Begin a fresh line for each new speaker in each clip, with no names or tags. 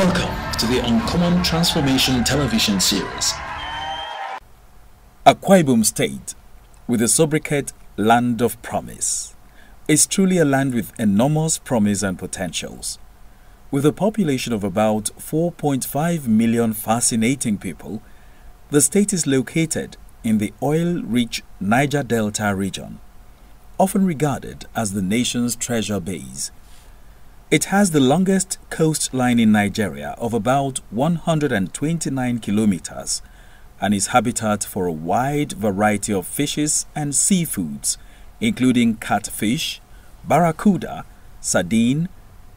Welcome to the Uncommon Transformation television series.
Akwa Ibom State, with the sobriquet Land of Promise, is truly a land with enormous promise and potentials. With a population of about 4.5 million fascinating people, the state is located in the oil-rich Niger Delta region, often regarded as the nation's treasure base. It has the longest coastline in Nigeria of about 129 kilometers and is habitat for a wide variety of fishes and seafoods, including catfish, barracuda, sardine,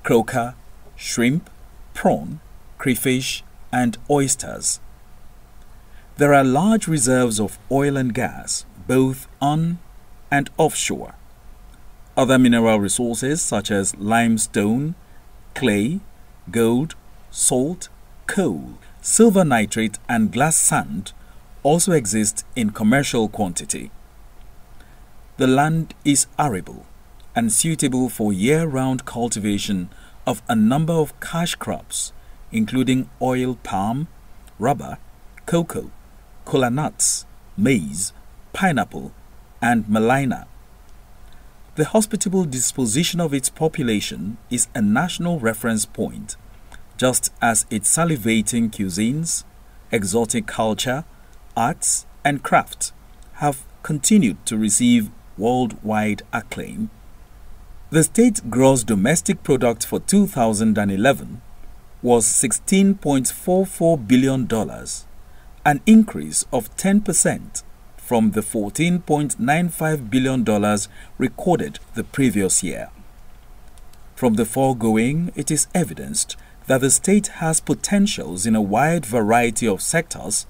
croaker, shrimp, prawn, crayfish, and oysters. There are large reserves of oil and gas, both on and offshore. Other mineral resources such as limestone, clay, gold, salt, coal, silver nitrate, and glass sand also exist in commercial quantity. The land is arable and suitable for year-round cultivation of a number of cash crops, including oil palm, rubber, cocoa, kola nuts, maize, pineapple, and malina. The hospitable disposition of its population is a national reference point, just as its salivating cuisines, exotic culture, arts, and crafts have continued to receive worldwide acclaim. The state's gross domestic product for 2011 was $16.44 billion, an increase of 10% from the $14.95 billion recorded the previous year. From the foregoing, it is evidenced that the state has potentials in a wide variety of sectors,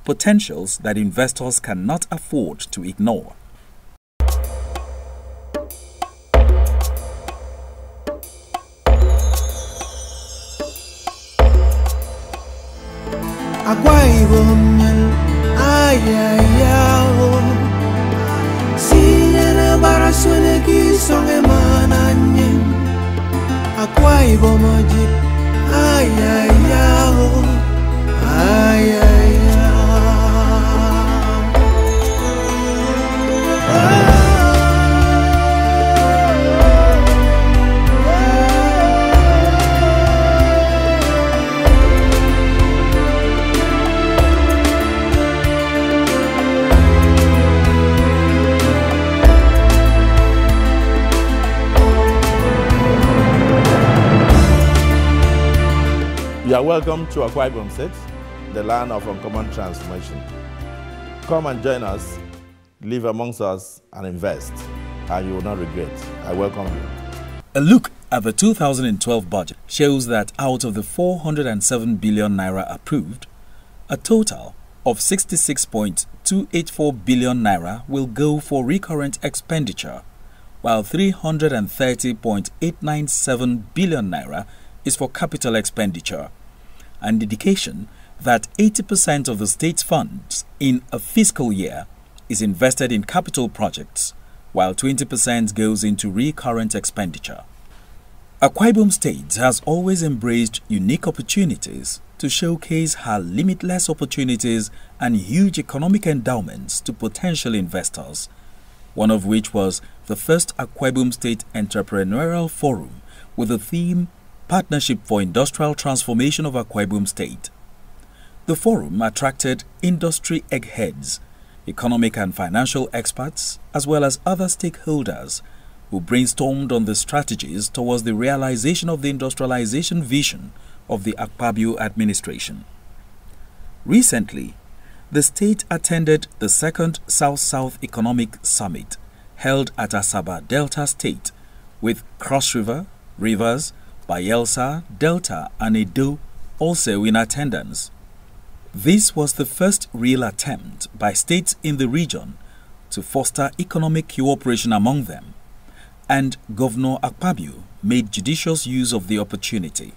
potentials that investors cannot afford to ignore.
Akwa Ibom, ayayao, sinyana barasone ki songe mananye. Akwa Ibom ojit, ayayao, ayayao.
You are welcome to Akwa Ibom State, the land of uncommon transformation. Come and join us, live amongst us, and invest, and you will not regret. I welcome you.
A look at the 2012 budget shows that out of the 407 billion naira approved, a total of 66.284 billion naira will go for recurrent expenditure, while 330.897 billion naira is for capital expenditure, an indication that 80% of the state's funds in a fiscal year is invested in capital projects, while 20% goes into recurrent expenditure. Akwa Ibom State has always embraced unique opportunities to showcase her limitless opportunities and huge economic endowments to potential investors, one of which was the first Akwa Ibom State Entrepreneurial Forum with the theme Partnership for Industrial Transformation of Akwa Ibom State. The forum attracted industry eggheads, economic and financial experts, as well as other stakeholders who brainstormed on the strategies towards the realization of the industrialization vision of the Akpabio administration. Recently, the state attended the second South-South Economic Summit held at Asaba Delta State with Cross River, Rivers, Bayelsa, Delta, and Edo also in attendance. This was the first real attempt by states in the region to foster economic cooperation among them, and Governor Akpabio made judicious use of the opportunity.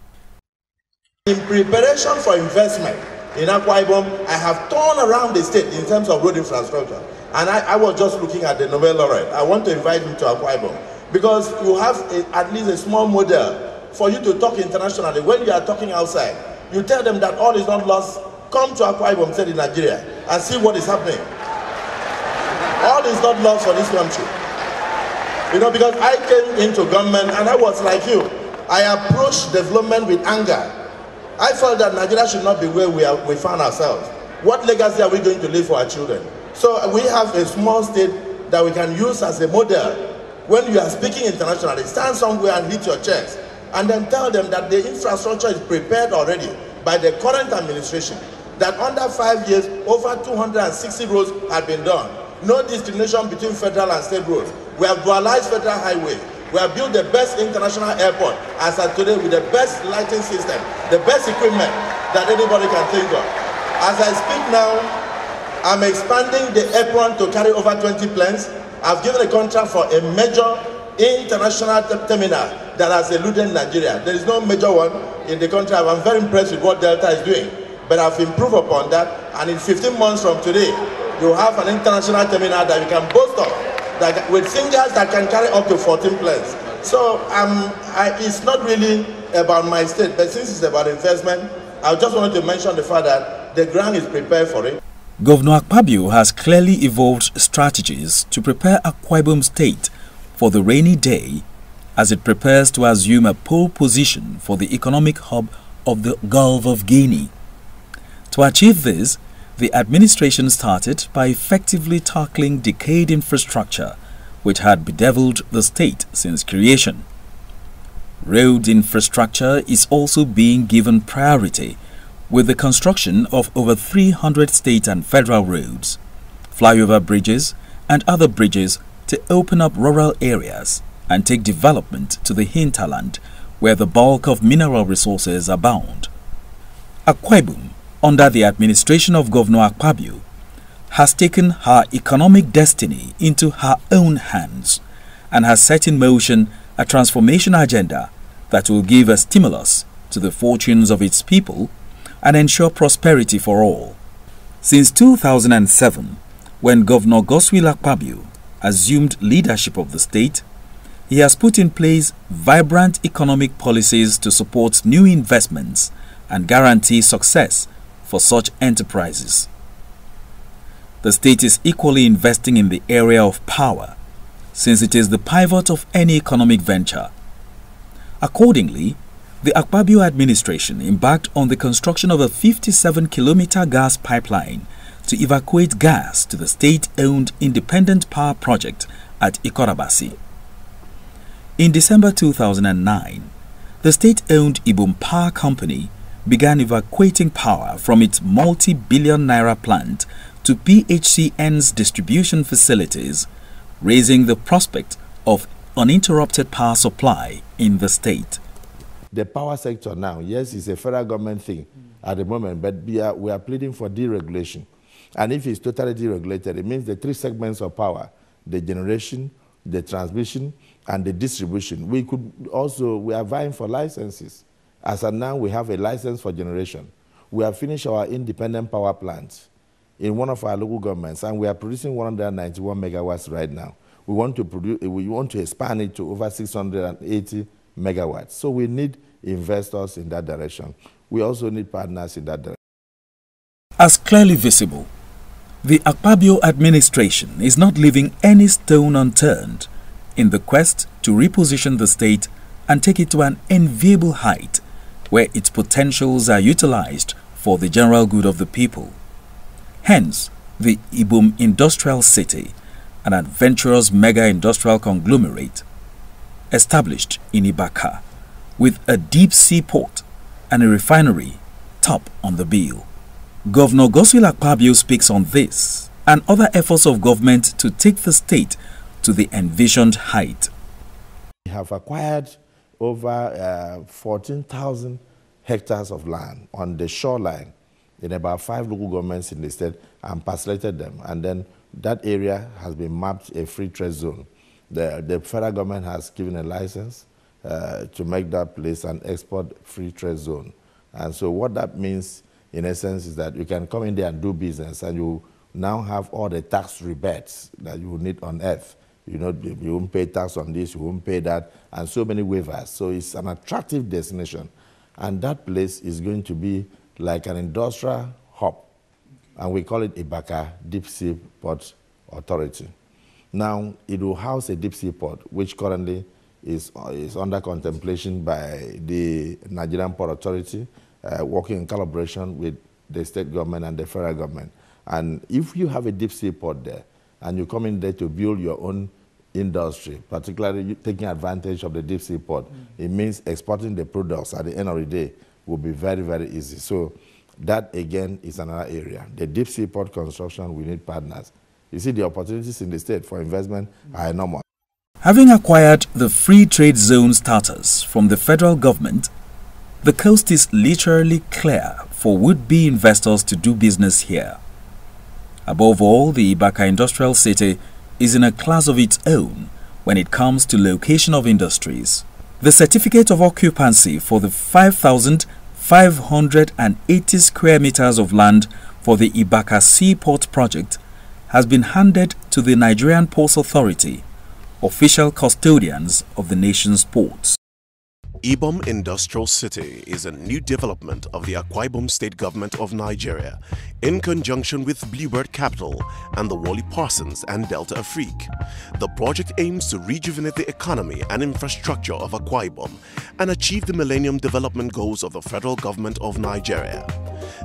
In preparation for investment in Akwa Ibom, I have turned around the state in terms of road infrastructure, and I was just looking at the Nobel laureate. I want to invite him to Akwa Ibom because you have at least a small model for you to talk internationally. When you are talking outside, you tell them that all is not lost. Come to Akwa Ibom State in Nigeria and see what is happening. All is not lost for this country. You know, because I came into government and I was like you. I approached development with anger. I felt that Nigeria should not be where we found ourselves. What legacy are we going to leave for our children? So we have a small state that we can use as a model. When you are speaking internationally, stand somewhere and hit your chest and then tell them that the infrastructure is prepared already by the current administration, that under 5 years, over 260 roads have been done. No discrimination between federal and state roads. We have dualized federal highways. We have built the best international airport as of today with the best lighting system, the best equipment that anybody can think of. As I speak now, I'm expanding the airport to carry over 20 planes. I've given a contract for a major international terminal that has eluded Nigeria. There is no major one in the country. I'm very impressed with what Delta is doing, but I've improved upon that. And in 15 months from today, you have an international terminal that you can boast of, that with singers that can carry up to 14 planes. So it's not really about my state, but since it's about investment, I just wanted to mention the fact that the ground is prepared for it.
Governor Akpabio has clearly evolved strategies to prepare Akwa Ibom State for the rainy day as it prepares to assume a pole position for the economic hub of the Gulf of Guinea. To achieve this, the administration started by effectively tackling decayed infrastructure which had bedeviled the state since creation. Road infrastructure is also being given priority with the construction of over 300 state and federal roads, flyover bridges and other bridges to open up rural areas and take development to the hinterland where the bulk of mineral resources abound. Akwa Ibom, under the administration of Governor Akpabio, has taken her economic destiny into her own hands and has set in motion a transformation agenda that will give a stimulus to the fortunes of its people and ensure prosperity for all. Since 2007, when Governor Godswill Akpabio assumed leadership of the state, he has put in place vibrant economic policies to support new investments and guarantee success for such enterprises. The state is equally investing in the area of power, since it is the pivot of any economic venture. Accordingly, the Akpabio administration embarked on the construction of a 57-kilometer gas pipeline to evacuate gas to the state-owned independent power project at Ikorabasi. In December 2009, the state-owned Ibom Power Company began evacuating power from its multi-billion naira plant to PHCN's distribution facilities, raising the prospect of uninterrupted power supply in the state.
The power sector now, yes, it's a federal government thing at the moment, but we are pleading for deregulation. And if it's totally deregulated, it means the three segments of power, the generation, the transmission, and the distribution. We are vying for licenses. As of now, we have a license for generation. We have finished our independent power plant in one of our local governments, and we are producing 191 megawatts right now. We want to expand it to over 680 megawatts. So we need investors in that direction. We also need partners in that direction.
As clearly visible, the Akpabio administration is not leaving any stone unturned in the quest to reposition the state and take it to an enviable height where its potentials are utilized for the general good of the people. Hence, the Ibom Industrial City, an adventurous mega-industrial conglomerate, established in Ibaka, with a deep-sea port and a refinery top on the bill. Governor Godswill Akpabio speaks on this and other efforts of government to take the state to the envisioned height.
We have acquired over 14,000 hectares of land on the shoreline in about 5 local governments in the state and parcellated them. And then that area has been mapped a free trade zone. The federal government has given a license to make that place an export free trade zone. And so what that means, in essence, is that you can come in there and do business, and you now have all the tax rebates that you will need on earth
You know, you won't pay tax on this, you won't pay that, and so many waivers. So it's an attractive destination. And that place is going to be like an industrial hub. And we call it Ibaka Deep Sea Port Authority. Now, it will house a deep sea port, which currently is under contemplation by the Nigerian Port Authority, working in collaboration with the state government and the federal government. And if you have a deep sea port there, and you come in there to build your own industry, particularly taking advantage of the deep sea port, it means exporting the products at the end of the day will be very, very easy. So that, again, is another area. The deep sea port construction, we need partners. You see, the opportunities in the state for investment are enormous.
Having acquired the free trade zone status from the federal government, the coast is literally clear for would-be investors to do business here. Above all, the Ibaka Industrial City is in a class of its own when it comes to location of industries. The certificate of occupancy for the 5,580 square meters of land for the Ibaka Seaport project has been handed to the Nigerian Ports Authority, official custodians of the nation's ports.
Ibom Industrial City is a new development of the Akwa Ibom State Government of Nigeria in conjunction with Bluebird Capital and the Wally Parsons and Delta Afrique. The project aims to rejuvenate the economy and infrastructure of Akwa Ibom and achieve the Millennium Development Goals of the Federal Government of Nigeria.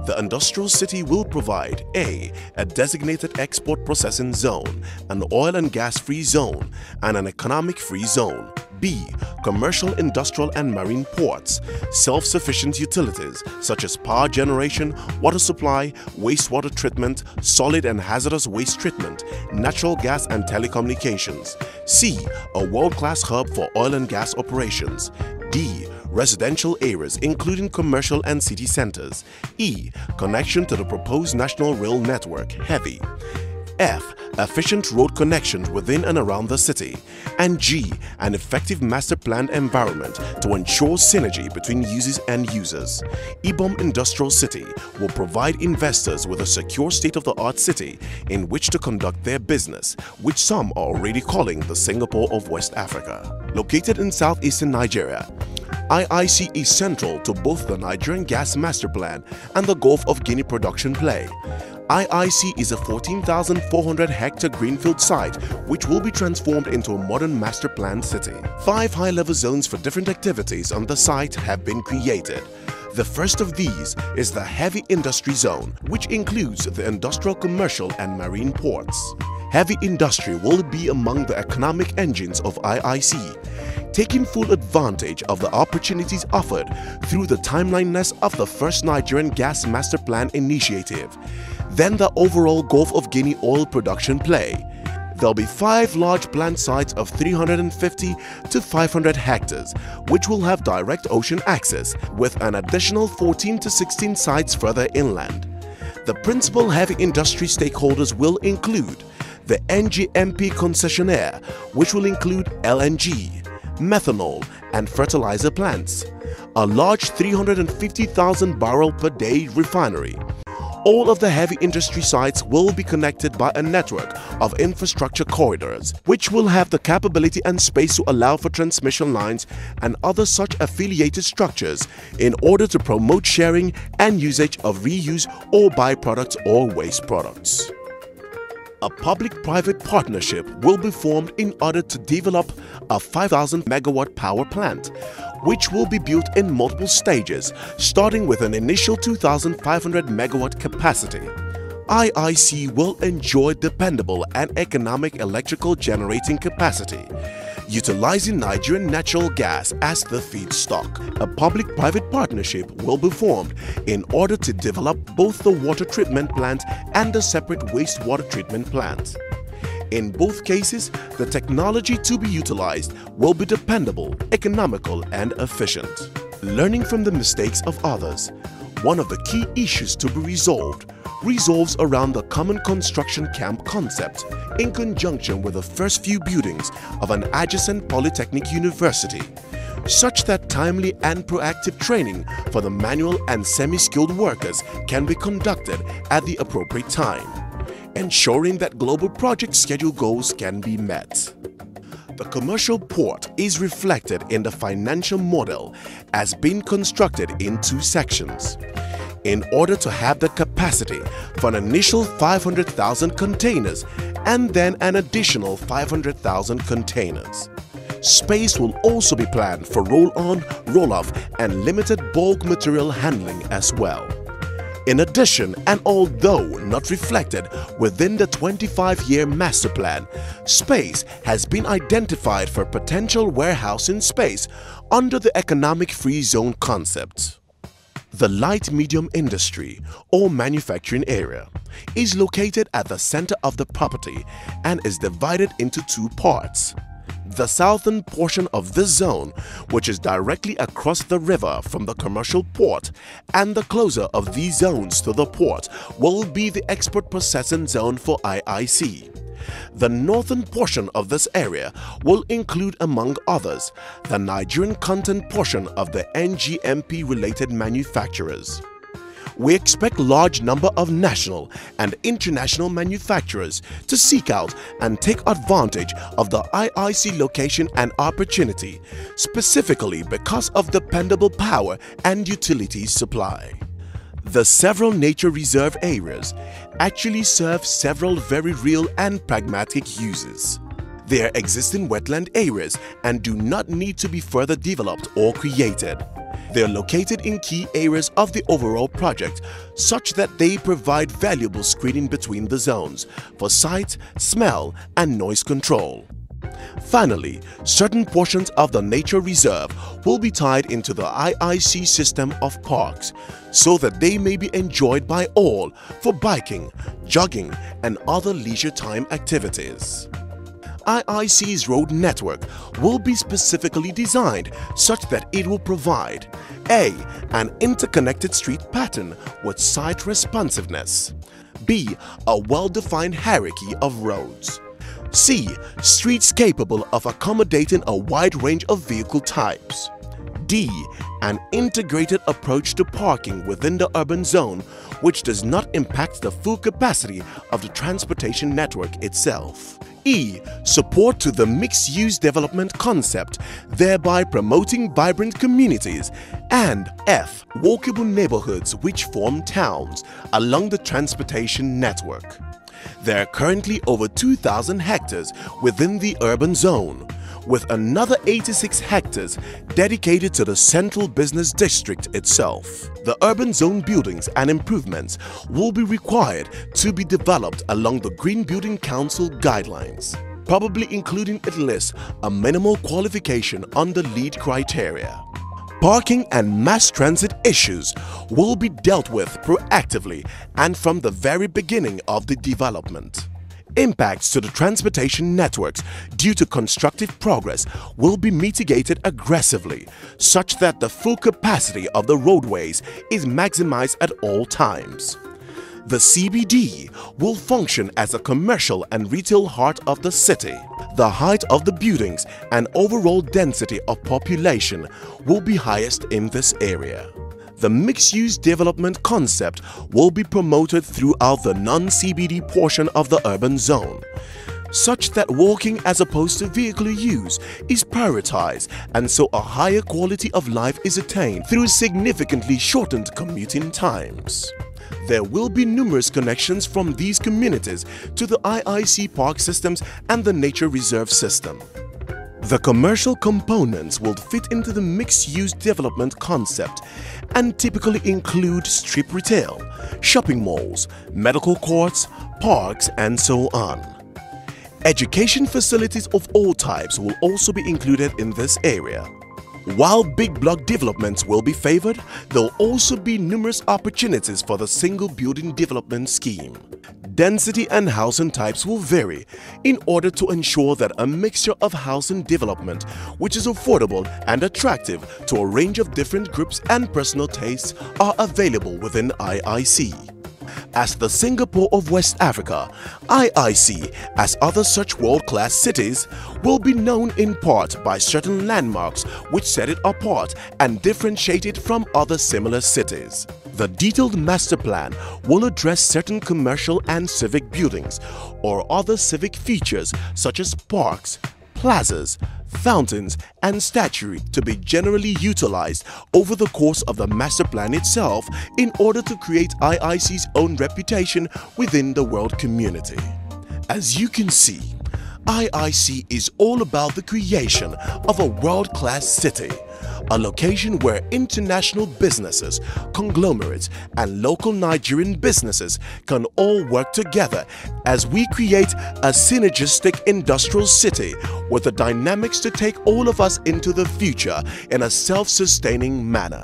The industrial city will provide a designated export processing zone, an oil and gas free zone, and an economic free zone. B. Commercial, industrial and marine ports, self-sufficient utilities such as power generation, water supply, wastewater treatment, solid and hazardous waste treatment, natural gas and telecommunications. C. A world-class hub for oil and gas operations. D. Residential areas including commercial and city centers. E. Connection to the proposed national rail network, heavy. F. Efficient road connections within and around the city. And G. An effective master planned environment to ensure synergy between users and users. Ibom Industrial City will provide investors with a secure state-of-the-art city in which to conduct their business, which some are already calling the Singapore of West Africa. Located in southeastern Nigeria, IIC is central to both the Nigerian Gas Master Plan and the Gulf of Guinea production play. IIC is a 14,400 hectare greenfield site which will be transformed into a modern master planned city. 5 high-level zones for different activities on the site have been created. The first of these is the Heavy Industry Zone, which includes the industrial, commercial and marine ports. Heavy industry will be among the economic engines of IIC, taking full advantage of the opportunities offered through the timeliness of the first Nigerian Gas Master Plan initiative, then the overall Gulf of Guinea oil production play. There'll be 5 large plant sites of 350 to 500 hectares, which will have direct ocean access, with an additional 14 to 16 sites further inland. The principal heavy industry stakeholders will include the NGMP concessionaire, which will include LNG, methanol and fertilizer plants, a large 350,000 barrel per day refinery. All of the heavy industry sites will be connected by a network of infrastructure corridors, which will have the capability and space to allow for transmission lines and other such affiliated structures in order to promote sharing and usage of reuse or byproducts or waste products. A public-private partnership will be formed in order to develop a 5,000 megawatt power plant, which will be built in multiple stages, starting with an initial 2,500 megawatt capacity. IIC will enjoy dependable and economic electrical generating capacity, utilizing Nigerian natural gas as the feedstock. A public-private partnership will be formed in order to develop both the water treatment plant and the separate wastewater treatment plant. In both cases, the technology to be utilized will be dependable, economical, and efficient. Learning from the mistakes of others, one of the key issues to be resolves around the common construction camp concept in conjunction with the first few buildings of an adjacent polytechnic university, such that timely and proactive training for the manual and semi-skilled workers can be conducted at the appropriate time, ensuring that global project schedule goals can be met. The commercial port is reflected in the financial model as being constructed in two sections. In order to have the capacity for an initial 500,000 containers and then an additional 500,000 containers. Space will also be planned for roll-on, roll-off and limited bulk material handling as well. In addition, and although not reflected within the 25-year master plan, space has been identified for potential warehousing space under the economic free zone concept. The light-medium industry or manufacturing area is located at the center of the property and is divided into two parts. The southern portion of this zone, which is directly across the river from the commercial port, and the closer of these zones to the port will be the export processing zone for IIC. The northern portion of this area will include, among others, the Nigerian content portion of the NGMP-related manufacturers. We expect large number of national and international manufacturers to seek out and take advantage of the IIC location and opportunity, specifically because of dependable power and utility supply. The several nature reserve areas actually serve several very real and pragmatic uses. They are existing wetland areas and do not need to be further developed or created. They are located in key areas of the overall project such that they provide valuable screening between the zones for sight, smell and noise control. Finally, certain portions of the nature reserve will be tied into the IIC system of parks so that they may be enjoyed by all for biking, jogging and other leisure time activities. IIC's road network will be specifically designed such that it will provide A. An interconnected street pattern with site responsiveness, B. A well-defined hierarchy of roads, C. Streets capable of accommodating a wide range of vehicle types, D. An integrated approach to parking within the urban zone which does not impact the full capacity of the transportation network itself. E. Support to the mixed-use development concept, thereby promoting vibrant communities. And F. Walkable neighborhoods which form towns along the transportation network. There are currently over 2,000 hectares within the urban zone, with another 86 hectares dedicated to the central business district itself. The urban zone buildings and improvements will be required to be developed along the Green Building Council guidelines, probably including at least a minimal qualification under LEED criteria. Parking and mass transit issues will be dealt with proactively and from the very beginning of the development. Impacts to the transportation networks due to constructive progress will be mitigated aggressively, such that the full capacity of the roadways is maximized at all times. The CBD will function as a commercial and retail heart of the city. The height of the buildings and overall density of population will be highest in this area. The mixed-use development concept will be promoted throughout the non-CBD portion of the urban zone, such that walking as opposed to vehicular use is prioritized, and so a higher quality of life is attained through significantly shortened commuting times. There will be numerous connections from these communities to the IIC park systems and the nature reserve system. The commercial components will fit into the mixed-use development concept and typically include strip retail, shopping malls, medical courts, parks, and so on. Education facilities of all types will also be included in this area. While big block developments will be favored, there will also be numerous opportunities for the single building development scheme. Density and housing types will vary in order to ensure that a mixture of housing development which is affordable and attractive to a range of different groups and personal tastes are available within IIC. As the Singapore of West Africa, IIC, as other such world-class cities, will be known in part by certain landmarks which set it apart and differentiate it from other similar cities. The detailed master plan will address certain commercial and civic buildings or other civic features such as parks, plazas, fountains, and statuary to be generally utilized over the course of the master plan itself in order to create IIC's own reputation within the world community. As you can see, IIC is all about the creation of a world-class city, a location where international businesses, conglomerates, and local Nigerian businesses can all work together as we create a synergistic industrial city with the dynamics to take all of us into the future in a self-sustaining manner.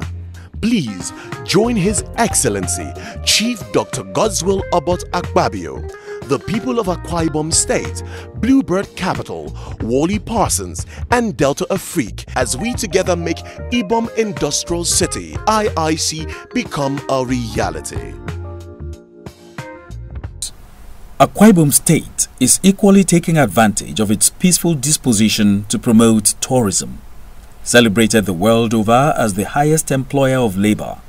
Please join His Excellency Chief Dr. Godswill Obot Akpabio, the people of Akwa Ibom State, Bluebird Capital, Wally Parsons, and Delta Afrique as we together make Ibom Industrial City, IIC, become a reality.
Akwa Ibom State is equally taking advantage of its peaceful disposition to promote tourism, celebrated the world over as the highest employer of labor,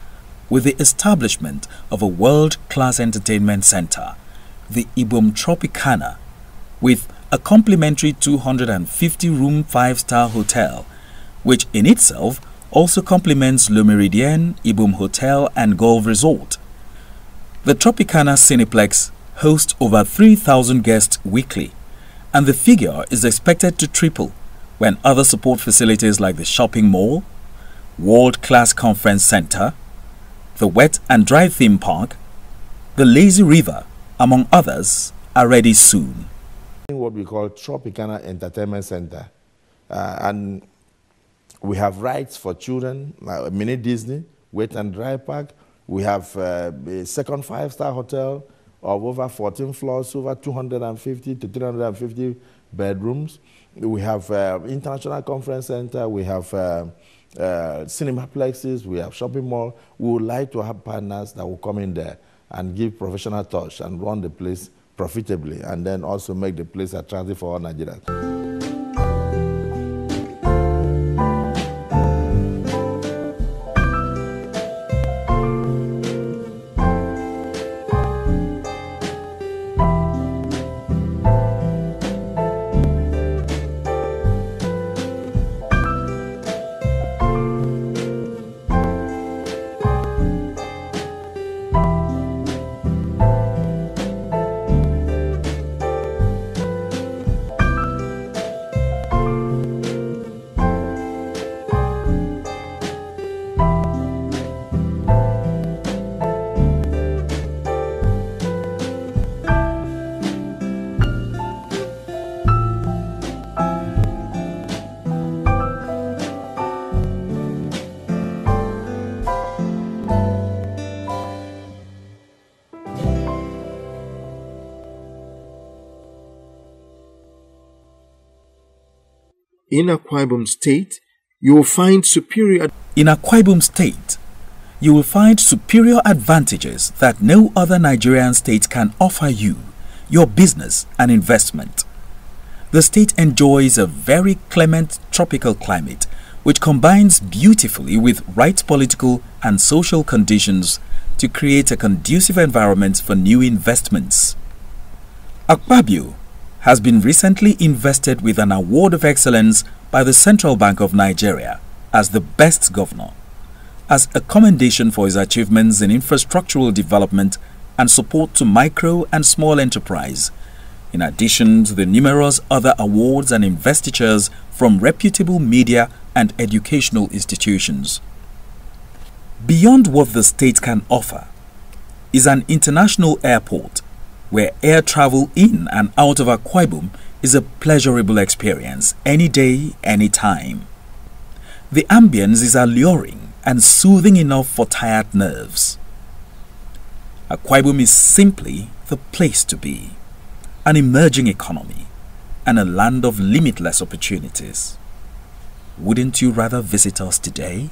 with the establishment of a world-class entertainment center, the Ibom Tropicana, with a complimentary 250-room 5-star hotel, which in itself also complements Le Méridien, Ibom Hotel and Golf Resort. The Tropicana Cineplex hosts over 3,000 guests weekly, and the figure is expected to triple when other support facilities like the shopping mall, world-class conference center, the wet and dry theme park, the lazy river, among others, are ready soon.
What we call Tropicana Entertainment Center, and we have rides for children, like mini Disney, wet and dry park. We have a second 5-star hotel of over 14 floors, over 250 to 350 bedrooms. We have international conference center. We have cinema plexes. We have shopping mall. We would like to have partners that will come in there and give professional touch and run the place profitably, and then also make the place attractive for all Nigerians.
In Akwa Ibom State, you will find superior...
In Akwa Ibom State, you will find superior advantages that no other Nigerian state can offer you, your business and investment. The state enjoys a very clement tropical climate, which combines beautifully with right political and social conditions to create a conducive environment for new investments. Akpabio has been recently invested with an award of excellence by the Central Bank of Nigeria as the best governor, as a commendation for his achievements in infrastructural development and support to micro and small enterprise, in addition to the numerous other awards and investitures from reputable media and educational institutions. Beyond what the state can offer is an international airport where air travel in and out of Akwa Ibom is a pleasurable experience any day, any time. The ambience is alluring and soothing enough for tired nerves. Akwa Ibom is simply the place to be, an emerging economy and a land of limitless opportunities. Wouldn't you rather visit us today?